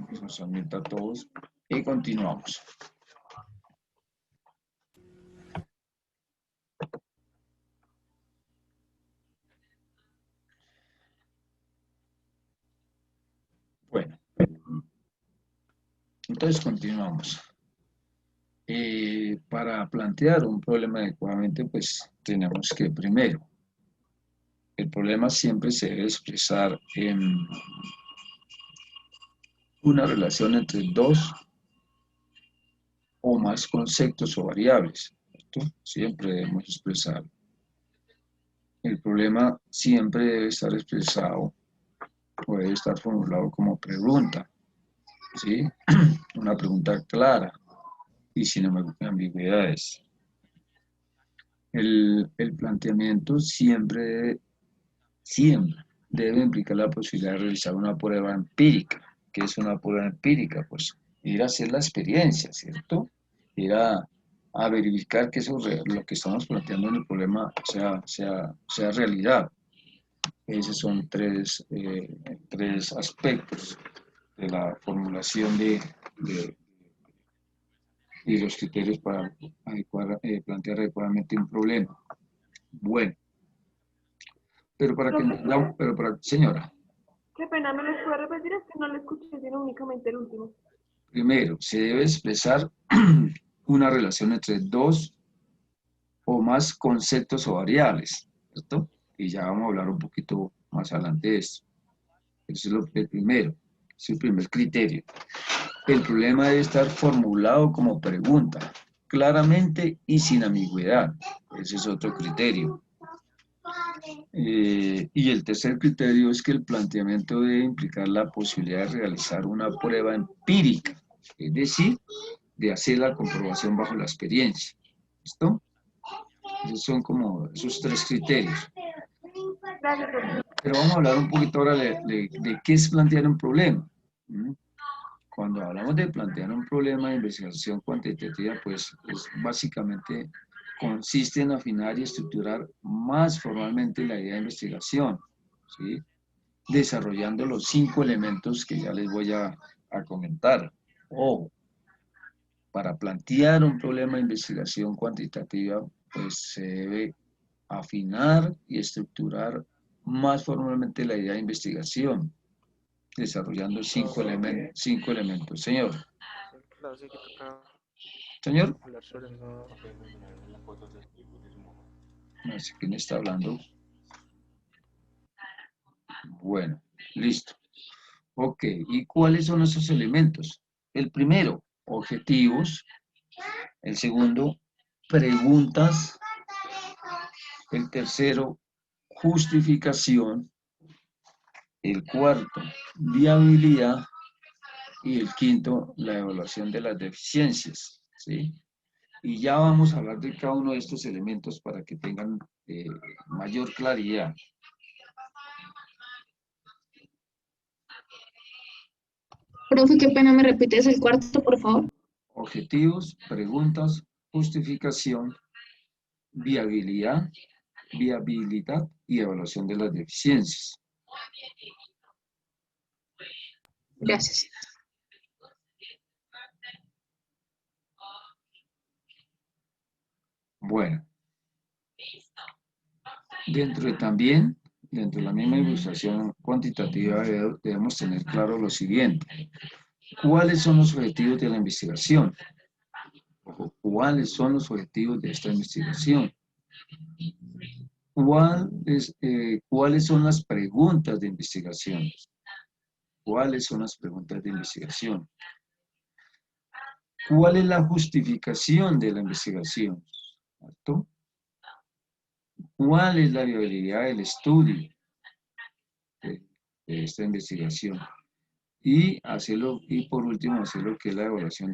que nos admita a todos y continuamos. Bueno, entonces continuamos. Para plantear un problema adecuadamente, pues tenemos que primero, el problema siempre se debe expresar en una relación entre dos o más conceptos o variables, ¿cierto? Siempre debemos expresar. El problema siempre debe estar expresado o debe estar formulado como pregunta, ¿sí? Una pregunta clara y sin ambigüedades. El planteamiento siempre debe implicar la posibilidad de realizar una prueba empírica. ¿Qué es una prueba empírica? Pues ir a hacer la experiencia, ¿cierto? Ir a verificar que eso, lo que estamos planteando en el problema sea realidad. Esos son tres aspectos de la formulación y los criterios para plantear adecuadamente un problema. Bueno, señora, qué pena, ¿me lo puede repetir? Es que no lo escuché, sino únicamente el último. primero, se debe expresar una relación entre dos o más conceptos o variables, ¿cierto? Y ya vamos a hablar un poquito más adelante de esto. Ese es el primero, es el primer criterio. El problema debe estar formulado como pregunta, claramente y sin ambigüedad. Ese es otro criterio. Y el tercer criterio es que el planteamiento debe implicar la posibilidad de realizar una prueba empírica, es decir, de hacer la comprobación bajo la experiencia. ¿Listo? Esos son como esos tres criterios. Pero vamos a hablar un poquito ahora de qué es plantear un problema. Cuando hablamos de plantear un problema de investigación cuantitativa, pues básicamente consiste en afinar y estructurar más formalmente la idea de investigación, ¿sí? Desarrollando los 5 elementos que ya les voy a comentar. Para plantear un problema de investigación cuantitativa, pues se debe afinar y estructurar más formalmente la idea de investigación, desarrollando 5 elementos. Señor. Señor. No sé quién está hablando. Bueno, listo. Ok, ¿y cuáles son esos elementos? El primero, objetivos. El segundo, preguntas. El tercero, justificación. El cuarto, viabilidad. Y el quinto, la evaluación de las deficiencias, ¿sí? Y ya vamos a hablar de cada uno de estos elementos para que tengan mayor claridad. Profe, qué pena, ¿me repites el cuarto, por favor? Objetivos, preguntas, justificación, viabilidad y evaluación de las deficiencias. Gracias. Bueno. Dentro de la misma ilustración cuantitativa debemos tener claro lo siguiente. ¿Cuáles son los objetivos de la investigación? ¿Cuáles son los objetivos de esta investigación? ¿Cuáles son las preguntas de investigación? ¿Cuáles son las preguntas de investigación? ¿Cuál es la justificación de la investigación? ¿Cierto? ¿Cuál es la viabilidad del estudio de esta investigación? Y por último, hacer lo que es la evaluación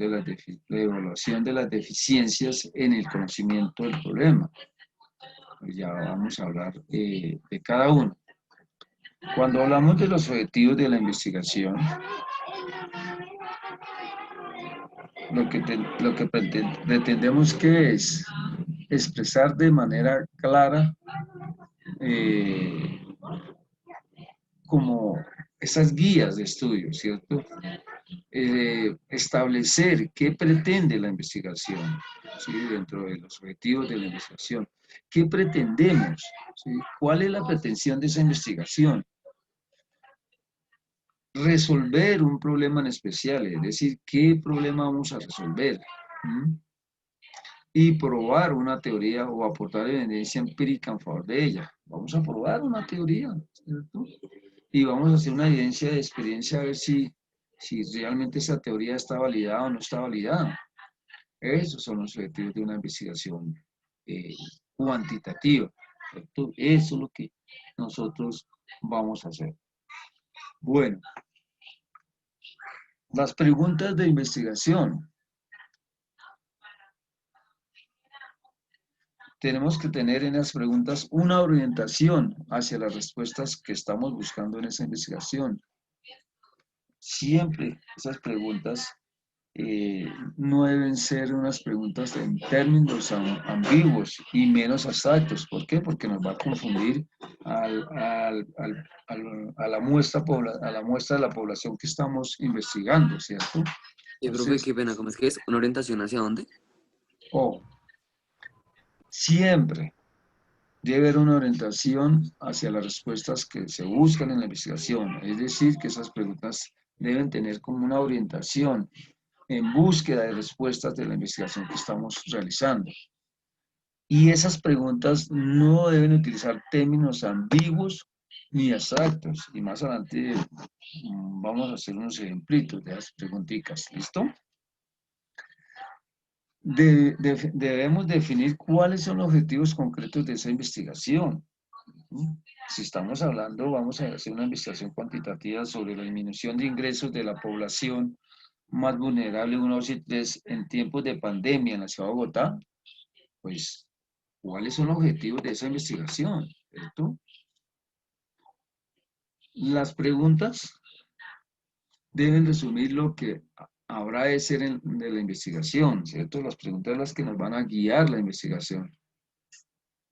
de las deficiencias en el conocimiento del problema. Ya vamos a hablar de cada uno. Cuando hablamos de los objetivos de la investigación, lo que pretendemos que es expresar de manera clara como esas guías de estudio, ¿cierto? establecer qué pretende la investigación, ¿sí? Dentro de los objetivos de la investigación. ¿Qué pretendemos? ¿Sí? ¿Cuál es la pretensión de esa investigación? Resolver un problema en especial, es decir, ¿qué problema vamos a resolver? ¿Mm? Y probar una teoría o aportar evidencia empírica en favor de ella. Vamos a probar una teoría, ¿cierto? Y vamos a hacer una evidencia de experiencia a ver si realmente esa teoría está validada o no está validada. Esos son los objetivos de una investigación cuantitativa, ¿cierto? Eso es lo que nosotros vamos a hacer. Bueno, las preguntas de investigación. Tenemos que tener en las preguntas una orientación hacia las respuestas que estamos buscando en esa investigación. Siempre esas preguntas no deben ser unas preguntas en términos ambiguos y menos abstractos. ¿Por qué? Porque nos va a confundir a la muestra de la población que estamos investigando, ¿cierto? Y profe, Entonces, qué pena, ¿cómo es que es? ¿Una orientación hacia dónde? Siempre debe haber una orientación hacia las respuestas que se buscan en la investigación. Es decir, que esas preguntas deben tener como una orientación en búsqueda de respuestas de la investigación que estamos realizando. Y esas preguntas no deben utilizar términos ambiguos ni abstractos. Y más adelante vamos a hacer unos ejemplitos de esas preguntitas. ¿Listo? Debemos definir cuáles son los objetivos concretos de esa investigación. Si estamos hablando, vamos a hacer una investigación cuantitativa sobre la disminución de ingresos de la población más vulnerable 1, 2 y 3 en tiempos de pandemia en la ciudad de Bogotá, pues, ¿cuáles son los objetivos de esa investigación? ¿Cierto? Las preguntas deben resumir lo que habrá de ser de la investigación, ¿cierto? Las preguntas son las que nos van a guiar la investigación,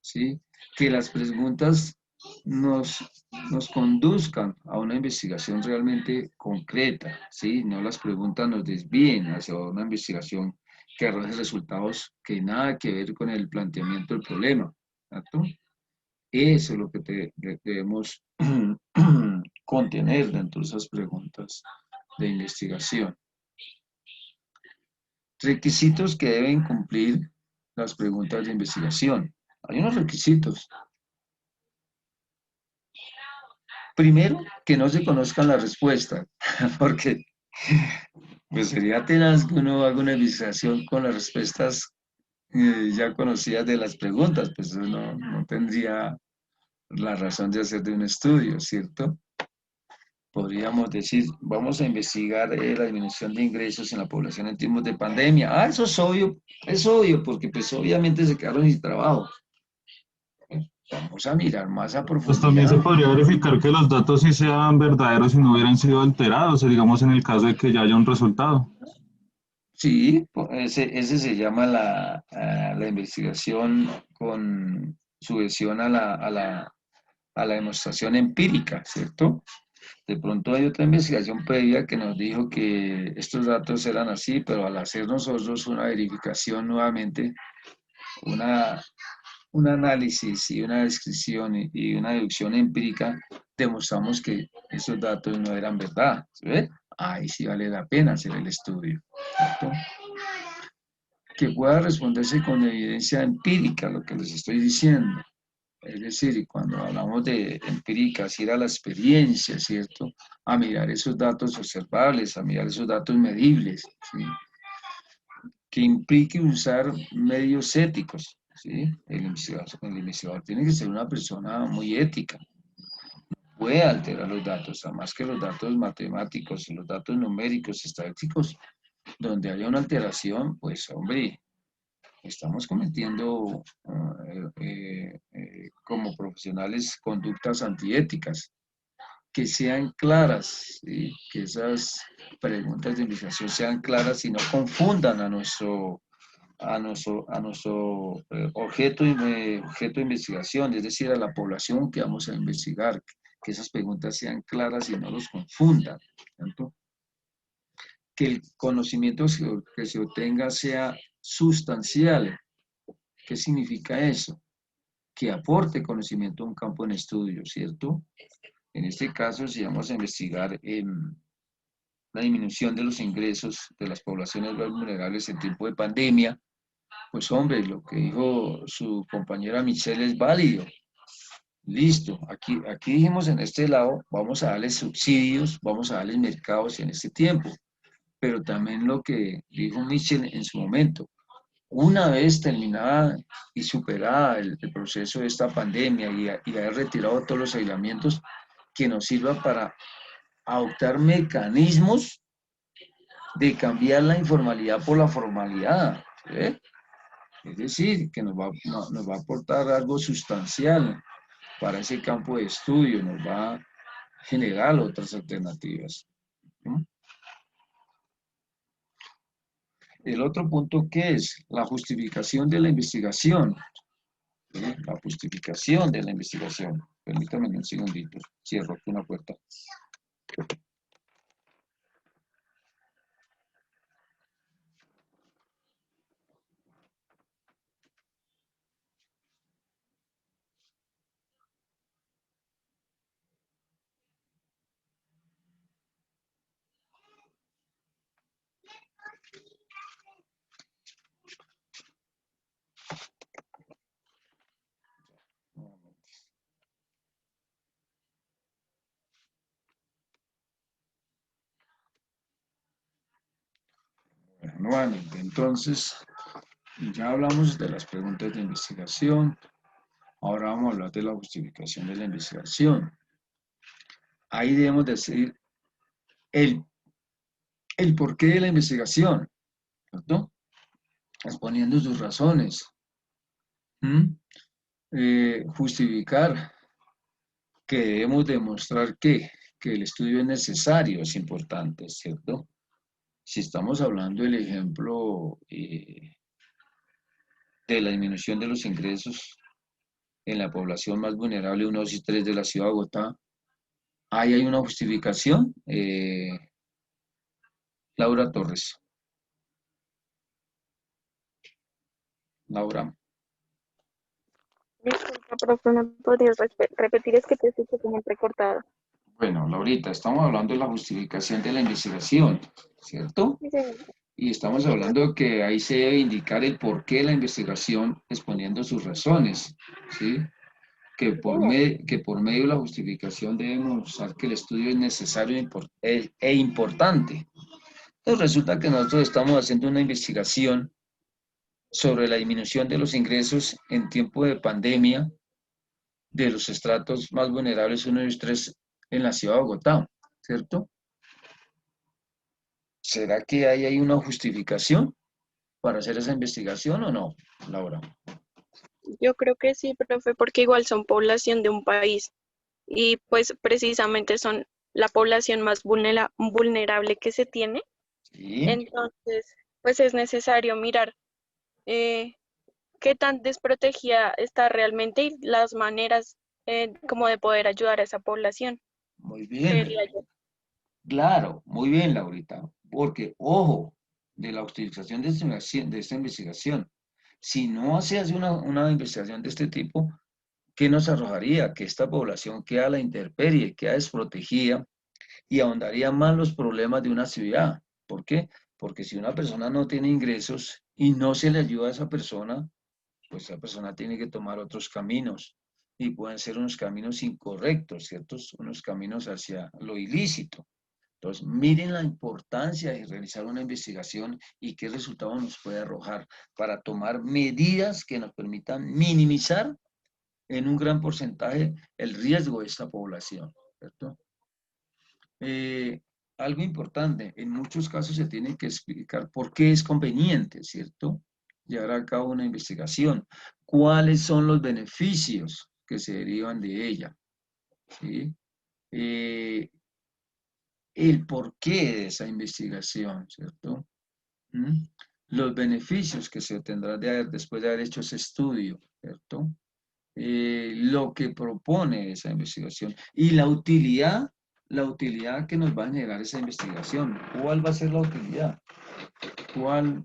¿sí? Que las preguntas nos conduzcan a una investigación realmente concreta, ¿sí? No las preguntas nos desvíen hacia una investigación que arroje resultados que nada que ver con el planteamiento del problema, ¿cierto? Eso es lo que debemos contener dentro de esas preguntas de investigación. Requisitos que deben cumplir las preguntas de investigación. Hay unos requisitos. Primero, que no se conozcan las respuestas, porque pues sería tenaz que uno haga una investigación con las respuestas ya conocidas de las preguntas, pues eso no tendría la razón de hacer de un estudio, ¿cierto? Podríamos decir, vamos a investigar la disminución de ingresos en la población en tiempos de pandemia. Ah, eso es obvio, porque pues obviamente se quedaron sin trabajo. Vamos a mirar más a Pues también se profundidad. podría verificar que los datos sí sean verdaderos y no hubieran sido alterados, digamos en el caso de que ya haya un resultado. Sí, ese se llama la investigación con sujeción a la demostración empírica, ¿cierto? De pronto hay otra investigación previa que nos dijo que estos datos eran así, pero al hacer nosotros una verificación nuevamente, un análisis y una descripción y una deducción empírica, demostramos que esos datos no eran verdad. ¿Sí ve? Ahí sí vale la pena hacer el estudio, ¿cierto? Que pueda responderse con evidencia empírica, lo que les estoy diciendo. Es decir, cuando hablamos de empíricas, ir a la experiencia, ¿cierto? A mirar esos datos observables, a mirar esos datos medibles, ¿sí? Que implique usar medios éticos, ¿sí? El investigador tiene que ser una persona muy ética. Puede alterar los datos, además que los datos matemáticos y los datos numéricos, estadísticos, donde haya una alteración, pues, hombre, estamos cometiendo como profesionales conductas antiéticas, que sean claras, ¿sí? Que esas preguntas de investigación sean claras y no confundan a nuestro objeto de investigación, es decir, a la población que vamos a investigar, que esas preguntas sean claras y no los confundan, ¿cierto? que el conocimiento que se obtenga sea sustancial. ¿Qué significa eso? Que aporte conocimiento a un campo en estudio, ¿cierto? En este caso, si vamos a investigar la disminución de los ingresos de las poblaciones más vulnerables en tiempo de pandemia, pues hombre, lo que dijo su compañera Michelle es válido. Listo, aquí dijimos en este lado, vamos a darles subsidios, vamos a darles mercados en este tiempo, pero también lo que dijo Michelle en su momento, una vez terminada y superada el proceso de esta pandemia y haber retirado todos los aislamientos, que nos sirva para adoptar mecanismos de cambiar la informalidad por la formalidad, ¿sí? Es decir, que nos va a aportar algo sustancial para ese campo de estudio, nos va a generar otras alternativas. ¿No? El otro punto, ¿qué es? La justificación de la investigación. ¿Sí? La justificación de la investigación. Permítame un segundito, cierro aquí una puerta. Nuevamente, entonces, ya hablamos de las preguntas de investigación, ahora vamos a hablar de la justificación de la investigación. Ahí debemos decir el porqué de la investigación, ¿cierto? Exponiendo sus razones. Justificar que debemos demostrar que el estudio es necesario, es importante, ¿cierto? Si estamos hablando del ejemplo de la disminución de los ingresos en la población más vulnerable 1, 2 y 3 de la ciudad de Bogotá, ahí hay una justificación, Laura Torres. Laura. Disculpa, profe, ¿me podrías repetir? Es que te escucho como entrecortado. Bueno, Laurita, estamos hablando de la justificación de la investigación, ¿cierto? Sí, señor. Y estamos hablando de que ahí se debe indicar el porqué de la investigación exponiendo sus razones, ¿sí? Que por medio de la justificación debemos mostrar que el estudio es necesario e importante. Entonces resulta que nosotros estamos haciendo una investigación sobre la disminución de los ingresos en tiempo de pandemia de los estratos más vulnerables 1 y 3 en la ciudad de Bogotá, ¿cierto? ¿Será que hay una justificación para hacer esa investigación o no, Laura? Yo creo que sí, profe, porque igual son población de un país y pues precisamente son la población más vulnerable que se tiene. Sí, Entonces, pues es necesario mirar eh, qué tan desprotegida está realmente y las maneras como de poder ayudar a esa población, muy bien. creería yo. Claro, muy bien, Laurita, porque, ojo, de la utilización de esta investigación, si no se hace una investigación de este tipo, ¿qué nos arrojaría? Que esta población queda a la intemperie, queda desprotegida y ahondaría más los problemas de una ciudad. ¿Por qué? Porque si una persona no tiene ingresos y no se le ayuda a esa persona, pues esa persona tiene que tomar otros caminos y pueden ser unos caminos incorrectos, ¿ciertos? Unos caminos hacia lo ilícito. Entonces, miren la importancia de realizar una investigación y qué resultado nos puede arrojar para tomar medidas que nos permitan minimizar en un gran porcentaje el riesgo de esta población, ¿cierto? Algo importante, en muchos casos se tiene que explicar por qué es conveniente, ¿cierto? Llevar a cabo una investigación, cuáles son los beneficios que se derivan de ella, ¿sí? El porqué de esa investigación, ¿cierto? ¿Mm? Los beneficios que se obtendrán después de haber hecho ese estudio, ¿cierto? Lo que propone esa investigación y la utilidad la utilidad que nos va a generar esa investigación. ¿Cuál va a ser la utilidad? ¿Cuál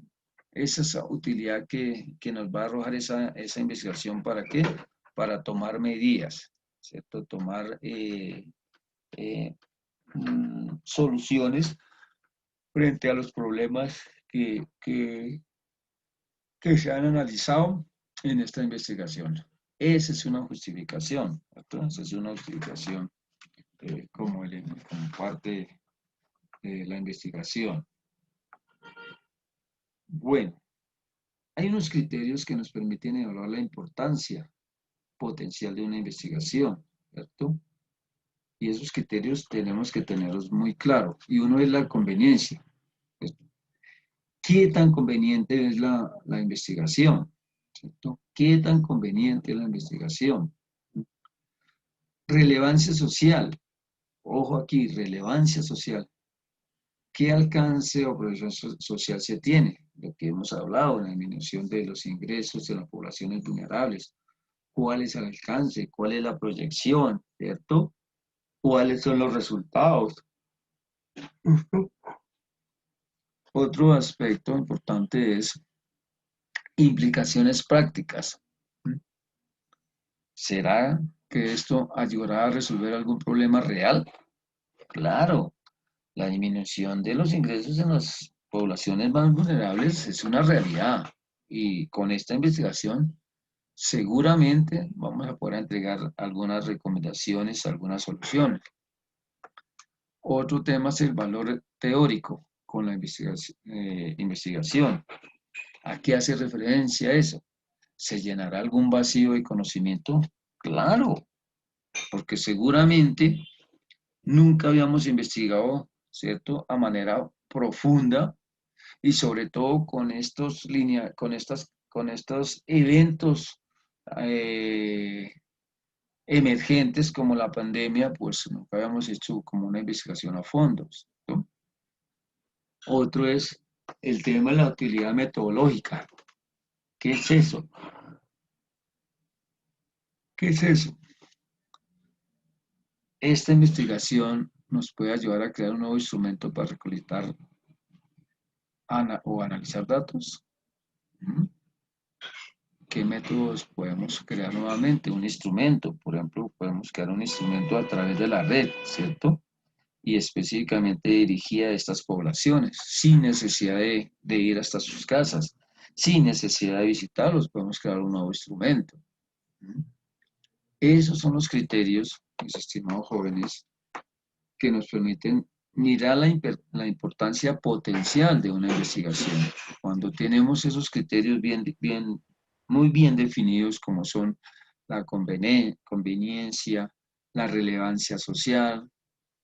es esa utilidad que nos va a arrojar esa investigación? ¿Para qué? Para tomar medidas, ¿cierto? Tomar soluciones frente a los problemas que se han analizado en esta investigación. Esa es una justificación, ¿cierto? Esa es una justificación como parte de la investigación. Bueno, hay unos criterios que nos permiten evaluar la importancia potencial de una investigación, ¿cierto? Y esos criterios tenemos que tenerlos muy claros. Y uno es la conveniencia. ¿Qué tan conveniente es la investigación? ¿Cierto? ¿Qué tan conveniente es la investigación? Relevancia social. Ojo aquí, relevancia social. ¿Qué alcance o proyección social se tiene? Lo que hemos hablado, la disminución de los ingresos de las poblaciones vulnerables. ¿Cuál es el alcance? ¿Cuál es la proyección? ¿Cierto? ¿Cuáles son los resultados? Otro aspecto importante es implicaciones prácticas. ¿Será que esto ayudará a resolver algún problema real? Claro, la disminución de los ingresos en las poblaciones más vulnerables es una realidad y con esta investigación seguramente vamos a poder entregar algunas recomendaciones, algunas soluciones. Otro tema es el valor teórico con la investigación. ¿A qué hace referencia eso? ¿Se llenará algún vacío de conocimiento? Claro, porque seguramente nunca habíamos investigado, ¿cierto?, a manera profunda y sobre todo con estos eventos emergentes como la pandemia, pues nunca habíamos hecho como una investigación a fondo, ¿cierto? Otro es el tema de la utilidad metodológica. ¿Qué es eso? ¿Qué es eso? Esta investigación nos puede ayudar a crear un nuevo instrumento para recolectar o analizar datos. ¿Qué métodos podemos crear nuevamente? Un instrumento, por ejemplo, podemos crear un instrumento a través de la red, ¿cierto? Y específicamente dirigida a estas poblaciones, sin necesidad de ir hasta sus casas, sin necesidad de visitarlos, podemos crear un nuevo instrumento. Esos son los criterios, mis estimados jóvenes, que nos permiten mirar la importancia potencial de una investigación. Cuando tenemos esos criterios muy bien definidos, como son la conveniencia, la relevancia social,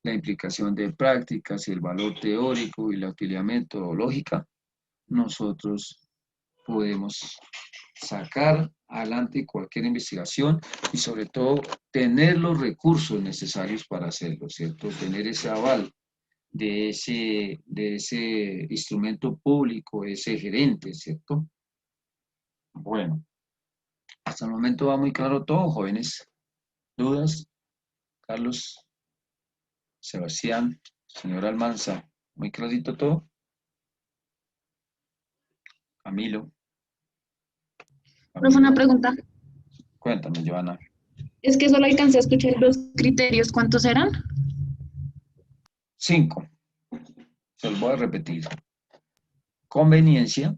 la implicación de prácticas y el valor teórico y la utilidad metodológica, nosotros podemos sacar adelante cualquier investigación y sobre todo tener los recursos necesarios para hacerlo, ¿cierto? Tener ese aval de ese instrumento público, ese gerente, ¿cierto? Bueno, hasta el momento va muy claro todo, jóvenes. ¿Dudas? Carlos, Sebastián, señor Almanza, ¿muy clarito todo? Camilo. Profe, una pregunta. Cuéntame, Joana. Es que solo alcancé a escuchar los criterios. ¿Cuántos eran? 5. Se los voy a repetir. Conveniencia,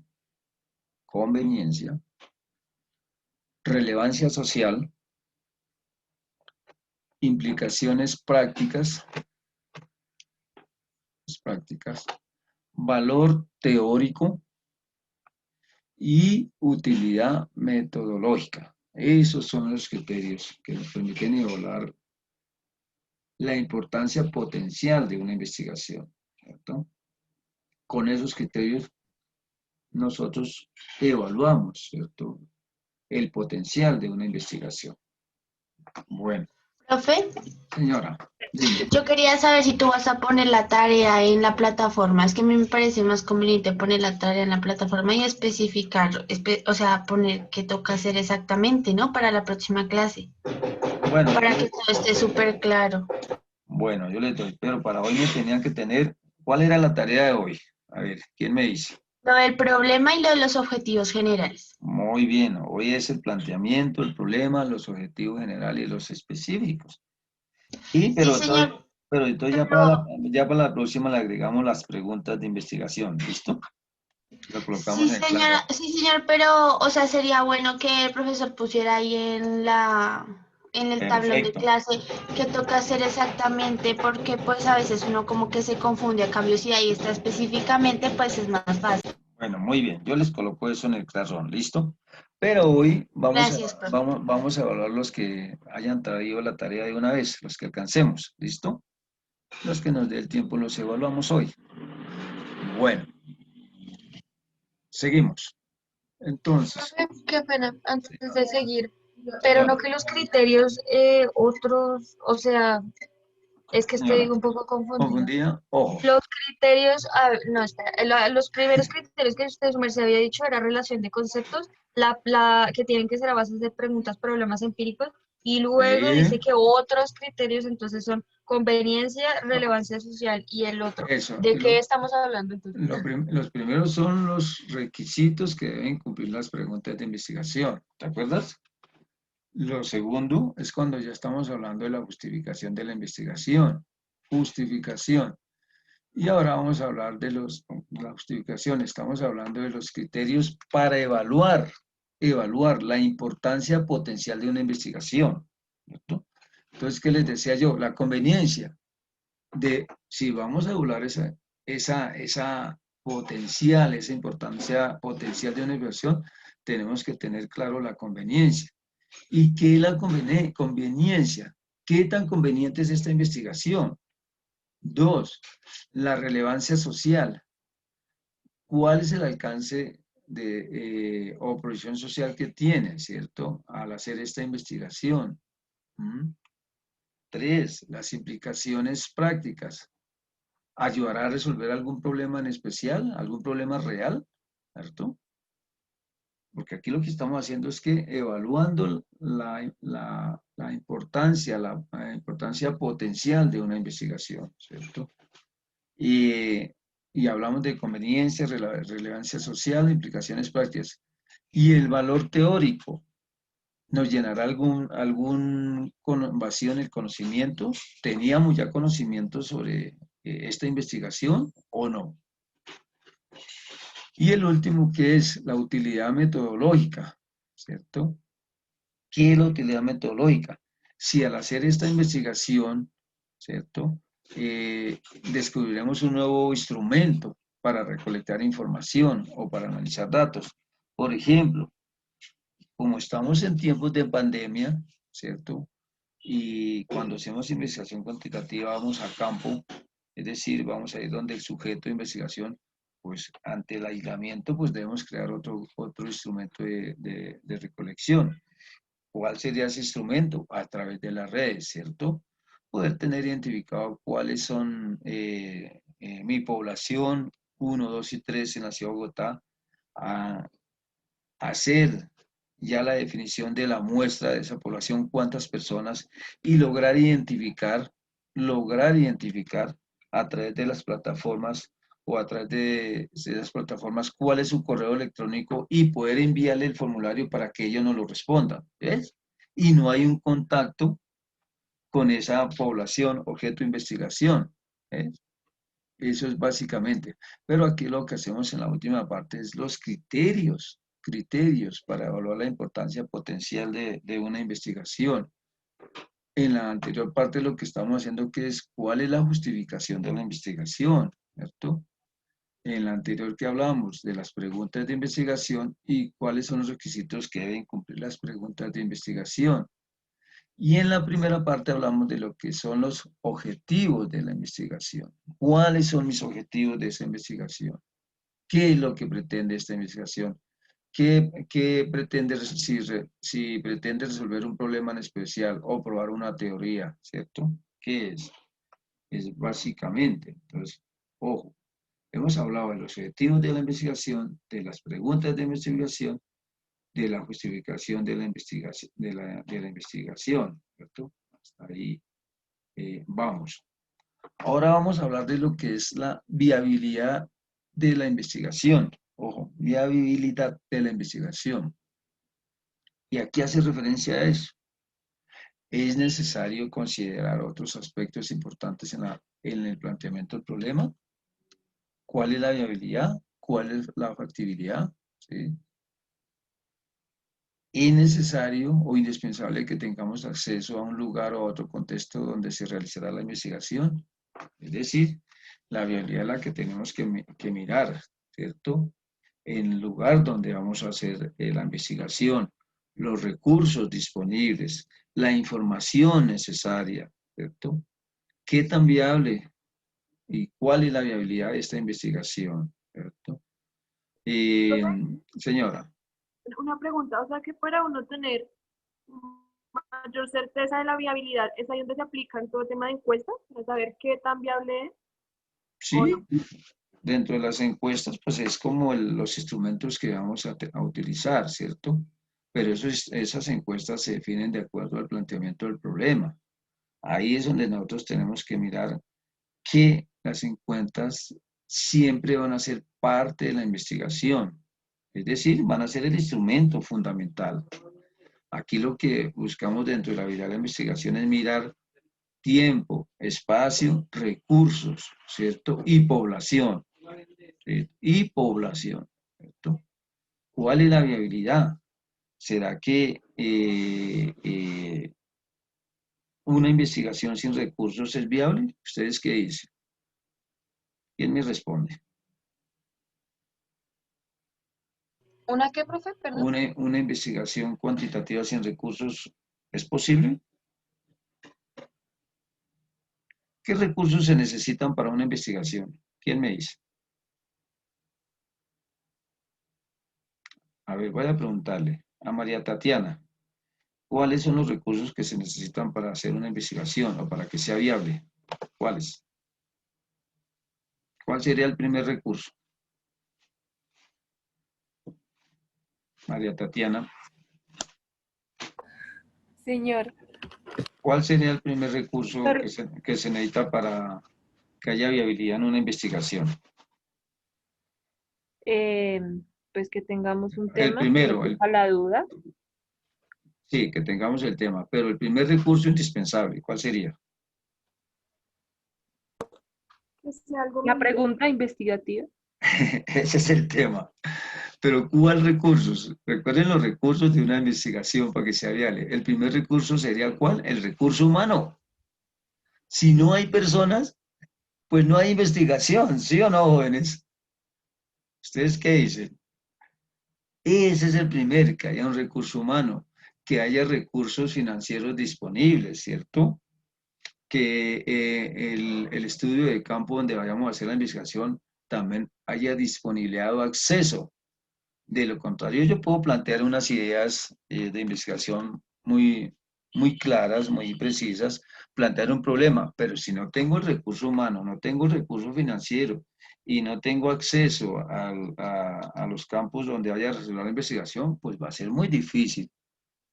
relevancia social, implicaciones prácticas, valor teórico y utilidad metodológica. Esos son los criterios que nos permiten evaluar la importancia potencial de una investigación, ¿cierto? Con esos criterios nosotros evaluamos, ¿cierto?, el potencial de una investigación. Bueno. Profe, Señora, dime. yo quería saber si tú vas a poner la tarea en la plataforma. Es que a mí me parece más conveniente poner la tarea en la plataforma y especificar, o sea, poner qué toca hacer exactamente, ¿no? Para la próxima clase. Bueno, para que todo esté súper claro. Bueno, yo les doy, pero para hoy me tenían que tener, ¿cuál era la tarea de hoy? A ver, ¿quién me dice? Lo del problema y lo de los objetivos generales. Muy bien, hoy es el planteamiento, el problema, los objetivos generales y los específicos. Y, Sí, señor, pero entonces pero ya para la próxima le agregamos las preguntas de investigación, ¿listo? Lo colocamos sí, en claro. señora, sí, señor, pero, o sea, sería bueno que el profesor pusiera ahí en el tablón de Perfecto. clase qué toca hacer exactamente, porque pues a veces uno como que se confunde, a cambio si ahí está específicamente, pues es más fácil. Bueno, muy bien, yo les coloco eso en el Classroom, ¿listo? Pero hoy Gracias, profe. vamos a evaluar los que hayan traído la tarea de una vez, los que alcancemos, ¿listo? Los que nos dé el tiempo los evaluamos hoy. Bueno, seguimos. Entonces, Profe, qué pena, sí, antes de seguir, pero no claro, que los criterios otros, o sea, es que estoy señora, un poco confundida. confundida, ojo, Los criterios, no, espera, los primeros criterios que usted, su merced, había dicho era relación de conceptos, que tienen que ser a base de preguntas, problemas empíricos, y luego sí, dice que otros criterios entonces son conveniencia, relevancia social y el otro. eso, ¿De qué estamos hablando entonces? los primeros son los requisitos que deben cumplir las preguntas de investigación, ¿te acuerdas? Lo segundo es cuando ya estamos hablando de la justificación de la investigación. Justificación. Y ahora vamos a hablar de la justificación. Estamos hablando de los criterios para evaluar la importancia potencial de una investigación, ¿cierto? Entonces, ¿qué les decía yo? La conveniencia de, si vamos a evaluar esa potencial, esa importancia potencial de una investigación, tenemos que tener claro la conveniencia. ¿Y qué es la conveniencia? ¿Qué tan conveniente es esta investigación? Dos, la relevancia social. ¿Cuál es el alcance o proyección social que tiene, cierto, al hacer esta investigación? ¿Mm? Tres, las implicaciones prácticas. ¿Ayudará a resolver algún problema en especial, algún problema real? ¿Cierto? Porque aquí lo que estamos haciendo es que evaluando la importancia potencial de una investigación, ¿cierto? Y hablamos de conveniencia, relevancia social, implicaciones prácticas. Y el valor teórico, ¿nos llenará algún vacío en el conocimiento? ¿Teníamos ya conocimiento sobre esta investigación o no? Y el último, que es la utilidad metodológica, ¿cierto? ¿Qué es la utilidad metodológica? Si al hacer esta investigación, ¿cierto? Descubriremos un nuevo instrumento para recolectar información o para analizar datos. Por ejemplo, como estamos en tiempos de pandemia, ¿cierto? Y cuando hacemos investigación cuantitativa vamos a campo, es decir, vamos a ir donde el sujeto de investigación, pues ante el aislamiento, pues debemos crear otro instrumento de recolección. ¿Cuál sería ese instrumento? A través de las redes, ¿cierto? Poder tener identificado cuáles son mi población, 1, 2 y 3 en la ciudad de Bogotá, a hacer ya la definición de la muestra de esa población, cuántas personas, y lograr identificar a través de las plataformas o a través de las plataformas cuál es su correo electrónico y poder enviarle el formulario para que ellos nos lo respondan, ¿ves? Y no hay un contacto con esa población objeto de investigación, ¿ves? Eso es básicamente. Pero aquí lo que hacemos en la última parte es los criterios para evaluar la importancia potencial de una investigación. En la anterior parte lo que estamos haciendo que es cuál es la justificación de la investigación, ¿cierto? En la anterior que hablamos de las preguntas de investigación y cuáles son los requisitos que deben cumplir las preguntas de investigación. Y en la primera parte hablamos de lo que son los objetivos de la investigación. ¿Cuáles son mis objetivos de esa investigación? ¿Qué es lo que pretende esta investigación? ¿Qué pretende, si pretende resolver un problema en especial o probar una teoría, ¿cierto? ¿Qué es? Es básicamente, entonces, ojo, hemos hablado de los objetivos de la investigación, de las preguntas de investigación, de la justificación de la investigación, ¿cierto? Hasta ahí vamos. Ahora vamos a hablar de lo que es la viabilidad de la investigación. Ojo, viabilidad de la investigación. Y aquí hace referencia a eso. Es necesario considerar otros aspectos importantes en el planteamiento del problema. ¿Cuál es la viabilidad? ¿Cuál es la factibilidad? ¿Sí? Es necesario o indispensable que tengamos acceso a un lugar o a otro contexto donde se realizará la investigación. Es decir, la viabilidad es la que tenemos que mirar, ¿cierto? En el lugar donde vamos a hacer la investigación, los recursos disponibles, la información necesaria, ¿cierto? ¿Qué tan viable y cuál es la viabilidad de esta investigación, ¿cierto? Señora. Una pregunta, o sea que para uno tener mayor certeza de la viabilidad, ¿es ahí donde se aplica en todo el tema de encuestas? Para saber qué tan viable es. Sí, ¿O no? dentro de las encuestas, pues es como los instrumentos que vamos a utilizar, ¿cierto? Pero esas encuestas se definen de acuerdo al planteamiento del problema. Ahí es donde nosotros tenemos que mirar que las encuestas siempre van a ser parte de la investigación. Es decir, van a ser el instrumento fundamental. Aquí lo que buscamos dentro de la vida de la investigación es mirar tiempo, espacio, recursos, ¿cierto? Y población. ¿Sí? Y población, ¿cierto? ¿Cuál es la viabilidad? ¿Será que una investigación sin recursos es viable? ¿Ustedes qué dicen? ¿Quién me responde? ¿Una qué, profe? Perdón. ¿Una investigación cuantitativa sin recursos es posible? ¿Qué recursos se necesitan para una investigación? ¿Quién me dice? A ver, voy a preguntarle a María Tatiana. ¿Cuáles son los recursos que se necesitan para hacer una investigación o para que sea viable? ¿Cuáles? ¿Cuál sería el primer recurso? María Tatiana. Señor, ¿Cuál sería el primer recurso que se necesita para que haya viabilidad en una investigación? Pues que tengamos un El tema que primero, no quepa la duda. sí, que tengamos el tema, pero el primer recurso indispensable, ¿cuál sería? Que sea algo La medible. pregunta investigativa. Ese es el tema. Pero ¿cuál recursos? Recuerden los recursos de una investigación para que sea viable. El primer recurso sería ¿cuál? El recurso humano. Si no hay personas, pues no hay investigación, ¿sí o no, jóvenes? ¿Ustedes qué dicen? Ese es el primer, que haya un recurso humano, que haya recursos financieros disponibles, ¿cierto? Que el estudio de campo donde vayamos a hacer la investigación también haya disponibilidad o acceso. De lo contrario, yo puedo plantear unas ideas de investigación muy, muy claras, muy precisas, plantear un problema, pero si no tengo el recurso humano, no tengo el recurso financiero y no tengo acceso a los campos donde vaya a resolver la investigación, pues va a ser muy difícil.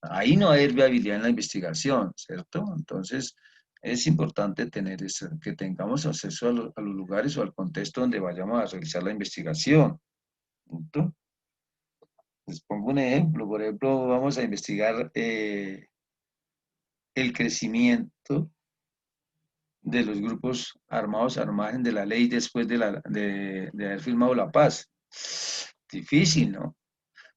Ahí no hay viabilidad en la investigación, ¿cierto? Entonces, es importante tener eso, que tengamos acceso a los lugares o al contexto donde vayamos a realizar la investigación, ¿cierto? Les pongo un ejemplo. Por ejemplo, vamos a investigar el crecimiento de los grupos armados al margen de la ley después de haber firmado la paz. Difícil, ¿no?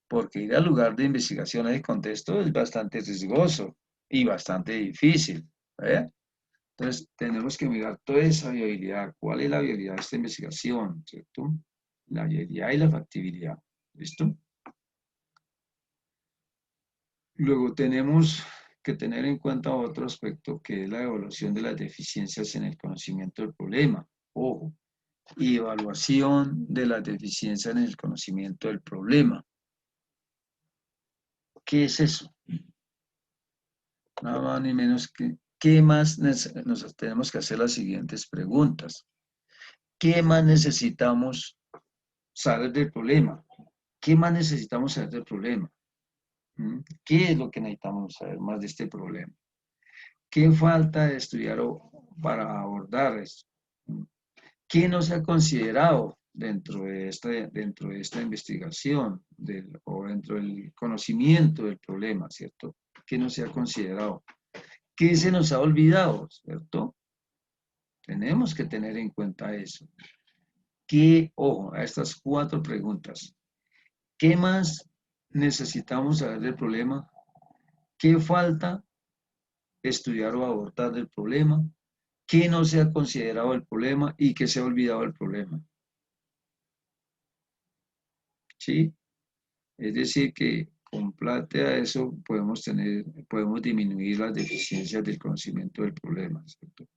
Porque ir al lugar de investigación en el contexto es bastante riesgoso y bastante difícil. ¿Eh? Entonces, tenemos que mirar toda esa viabilidad. ¿Cuál es la viabilidad de esta investigación? ¿Cierto? La viabilidad y la factibilidad. ¿Listo? Luego tenemos que tener en cuenta otro aspecto que es la evaluación de las deficiencias en el conocimiento del problema. Ojo, evaluación de las deficiencias en el conocimiento del problema. ¿Qué es eso? Nada más ni menos que, ¿qué más nos tenemos que hacer las siguientes preguntas? ¿Qué más necesitamos saber del problema? ¿Qué más necesitamos saber del problema? ¿Qué es lo que necesitamos saber más de este problema? ¿Qué falta de estudiar para abordar esto. ¿Qué no se ha considerado dentro de esta investigación o dentro del conocimiento del problema, ¿cierto? ¿Qué no se ha considerado? ¿Qué se nos ha olvidado, ¿cierto? Tenemos que tener en cuenta eso. Ojo, a estas 4 preguntas. ¿Qué más necesitamos saber del problema? ¿Qué falta estudiar o abordar del problema? ¿Qué no se ha considerado el problema y qué se ha olvidado del problema? ¿Sí? Es decir, que con plata a eso podemos disminuir las deficiencias del conocimiento del problema, ¿cierto?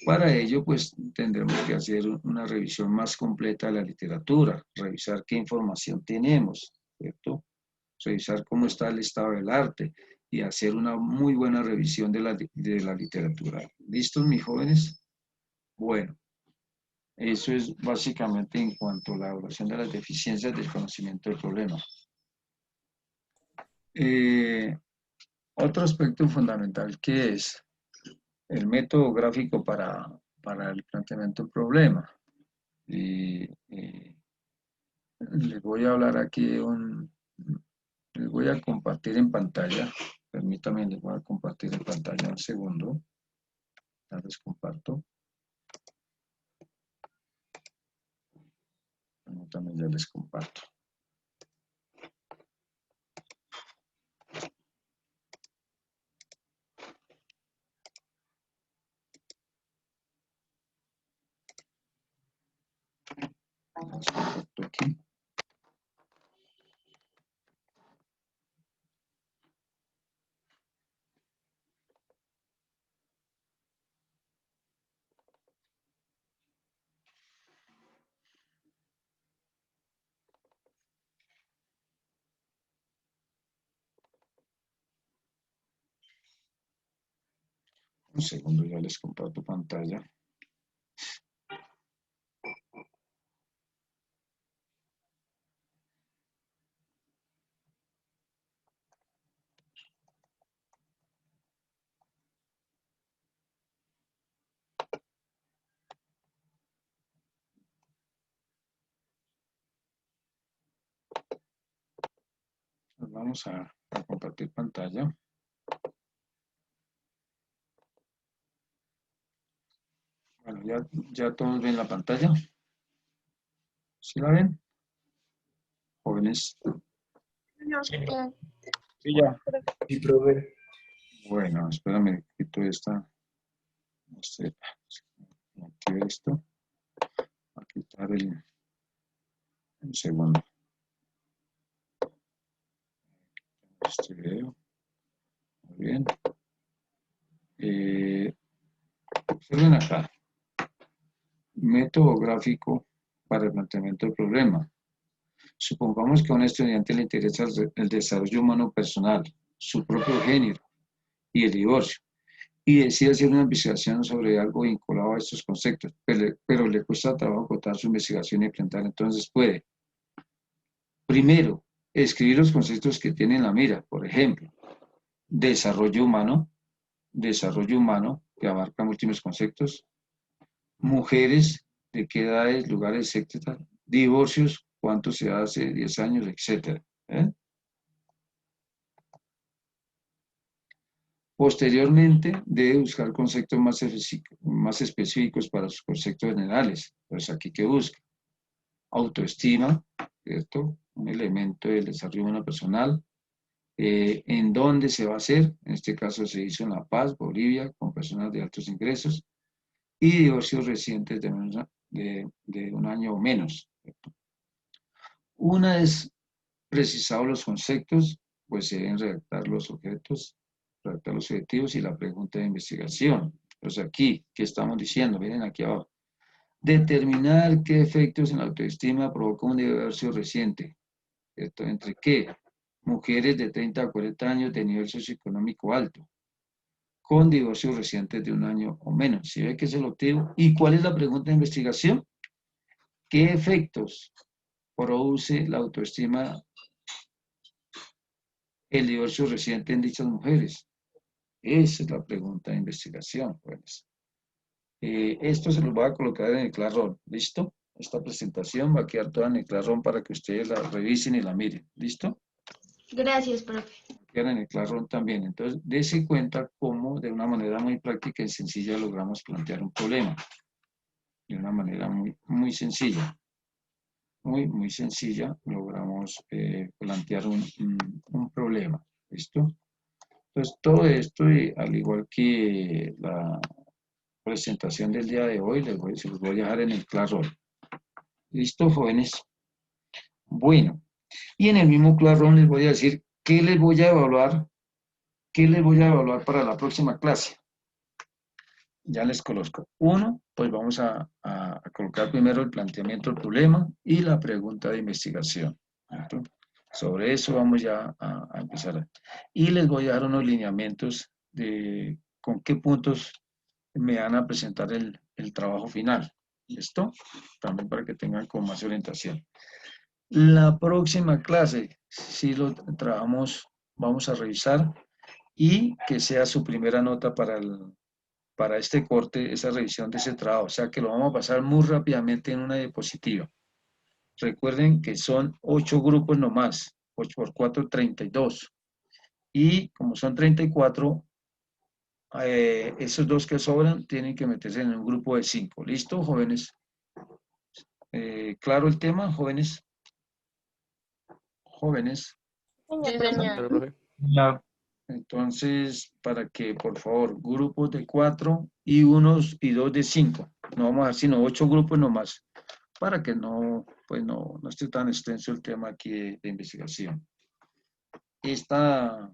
Para ello, pues, tendremos que hacer una revisión más completa de la literatura, revisar qué información tenemos, ¿cierto? Revisar cómo está el estado del arte y hacer una muy buena revisión de la literatura. ¿Listos, mis jóvenes? Bueno, eso es básicamente en cuanto a la evaluación de las deficiencias del conocimiento del problema. Otro aspecto fundamental que es el método gráfico para el planteamiento del problema. Les voy a hablar aquí les voy a compartir en pantalla. Permítanme, les voy a compartir en pantalla un segundo. Ya les comparto. Permítanme, ya les comparto. Les comparto aquí. Un segundo, ya les comparto pantalla. Vamos a compartir pantalla. Bueno, ya todos ven la pantalla. ¿Sí la ven? Jóvenes. Sí, ya. Sí, profe. Bueno, espérame, quito esta. Activo esto. A quitar un segundo. Este video. Muy bien. Observen acá. Método gráfico para el planteamiento del problema. Supongamos que a un estudiante le interesa el desarrollo humano personal, su propio género y el divorcio, y decide hacer una investigación sobre algo vinculado a estos conceptos, pero le cuesta trabajo acotar su investigación y implementar. Entonces puede, primero, escribir los conceptos que tiene en la mira, por ejemplo, desarrollo humano, que abarca múltiples conceptos, mujeres, de qué edades, lugares, etcétera, divorcios, cuánto se hace, 10 años, etcétera. Posteriormente, debe buscar conceptos más específicos para sus conceptos generales. Pues aquí, ¿qué busca? Autoestima, ¿cierto? Un elemento del desarrollo humano personal. ¿En dónde se va a hacer? En este caso se hizo en La Paz, Bolivia, con personas de altos ingresos. Y divorcios recientes de un año o menos, ¿cierto? Una vez precisados los conceptos, pues se deben redactar los objetivos y la pregunta de investigación. Pues aquí, ¿qué estamos diciendo? Miren aquí abajo. Determinar qué efectos en la autoestima provoca un divorcio reciente. ¿Cierto? ¿Entre qué? Mujeres de 30 a 40 años de nivel socioeconómico alto, con divorcios recientes de un año o menos. ¿Sí ve que es el objetivo? ¿Y cuál es la pregunta de investigación? ¿Qué efectos produce la autoestima, el divorcio reciente en dichas mujeres? Esa es la pregunta de investigación, pues. Esto se los voy a colocar en el Classroom, ¿listo? Esta presentación va a quedar toda en el Classroom para que ustedes la revisen y la miren, ¿listo? Gracias, profe. Quedan en el Classroom también. Entonces, dése cuenta cómo de una manera muy práctica y sencilla logramos plantear un problema. De una manera muy sencilla. Muy sencilla logramos plantear un problema. ¿Listo? Entonces, todo esto, al igual que la presentación del día de hoy, se los voy a dejar en el Classroom. ¿Listo, jóvenes? Bueno, y en el mismo Classroom les voy a decir qué les voy a evaluar para la próxima clase. Ya les coloco. Uno, pues vamos a colocar primero el planteamiento del problema y la pregunta de investigación. ¿Cierto? Sobre eso vamos ya a empezar. Y les voy a dar unos lineamientos de con qué puntos me van a presentar el trabajo final. ¿Listo? También para que tengan con más orientación. La próxima clase, si lo trabajamos, vamos a revisar y que sea su primera nota para este corte, esa revisión de ese trabajo. O sea que lo vamos a pasar muy rápidamente en una diapositiva. Recuerden que son 8 grupos nomás. 8 por 4, 32. Y como son 34, esos dos que sobran tienen que meterse en un grupo de 5. ¿Listo, jóvenes? ¿Claro el tema, jóvenes? Jóvenes. Claro, profe. Claro. Entonces, para que, por favor, grupos de 4 y 2 de 5. No vamos a hacer sino 8 grupos nomás, para que no esté tan extenso el tema aquí de investigación. Estas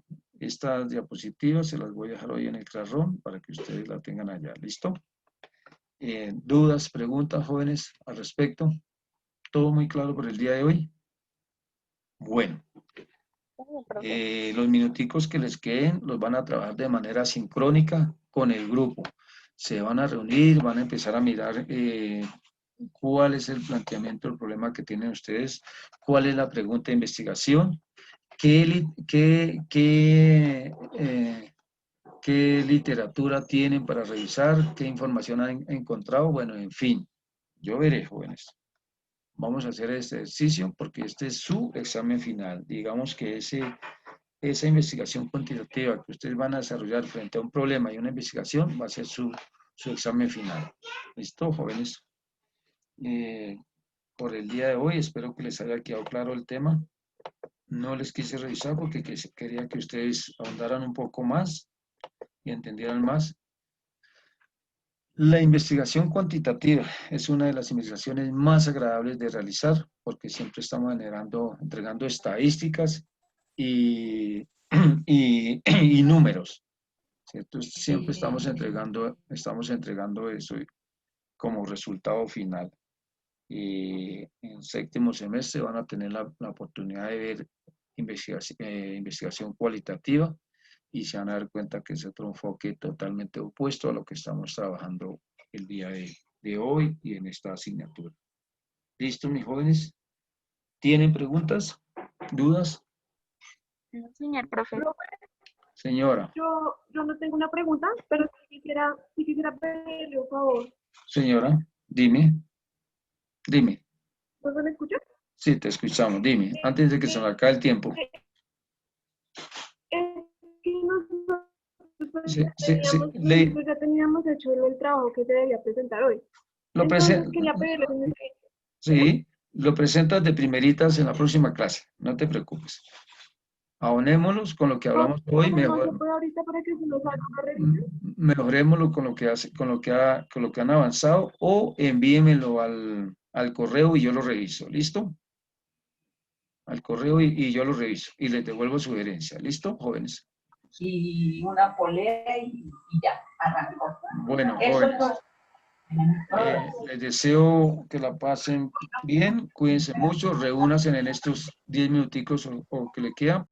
diapositivas se las voy a dejar hoy en el Classroom para que ustedes la tengan allá. ¿Listo? ¿Dudas, preguntas, jóvenes, al respecto? ¿Todo muy claro por el día de hoy? Bueno. Los minuticos que les queden los van a trabajar de manera sincrónica con el grupo. Se van a reunir, van a empezar a mirar cuál es el planteamiento del problema que tienen ustedes, cuál es la pregunta de investigación, qué literatura tienen para revisar, qué información han encontrado, bueno, en fin, yo veré, jóvenes. Vamos a hacer este ejercicio porque este es su examen final. Digamos que esa investigación cuantitativa que ustedes van a desarrollar frente a un problema y una investigación va a ser su examen final. ¿Listo, jóvenes? Por el día de hoy espero que les haya quedado claro el tema. No les quise revisar porque quería que ustedes ahondaran un poco más y entendieran más. La investigación cuantitativa es una de las investigaciones más agradables de realizar porque siempre estamos entregando estadísticas y números, ¿cierto? Siempre estamos entregando eso como resultado final. Y en séptimo semestre van a tener la oportunidad de ver investigación cualitativa y se van a dar cuenta que es otro enfoque totalmente opuesto a lo que estamos trabajando el día de hoy y en esta asignatura. ¿Listo, mis jóvenes? ¿Tienen preguntas? ¿Dudas? No, señor profe. Señora. Yo no tengo una pregunta, pero sí quisiera pedirle un favor. Señora, dime. Dime. ¿Vos me escuchas? Sí, te escuchamos. Dime, antes de que se me acabe el tiempo. Ya teníamos hecho el trabajo que se debía presentar hoy. Sí, lo presentas de primeritas en la próxima clase, no te preocupes. Abonémoslos con lo que hablamos hoy, mejorémoslo con lo que han avanzado o envíenmelo al correo y yo lo reviso, ¿listo? Al correo y yo lo reviso y les devuelvo sugerencia, ¿listo, jóvenes? Y una polea y ya, arrancó. Bueno, jóvenes, les deseo que la pasen bien, cuídense mucho, reúnanse en estos 10 minuticos o que le quedan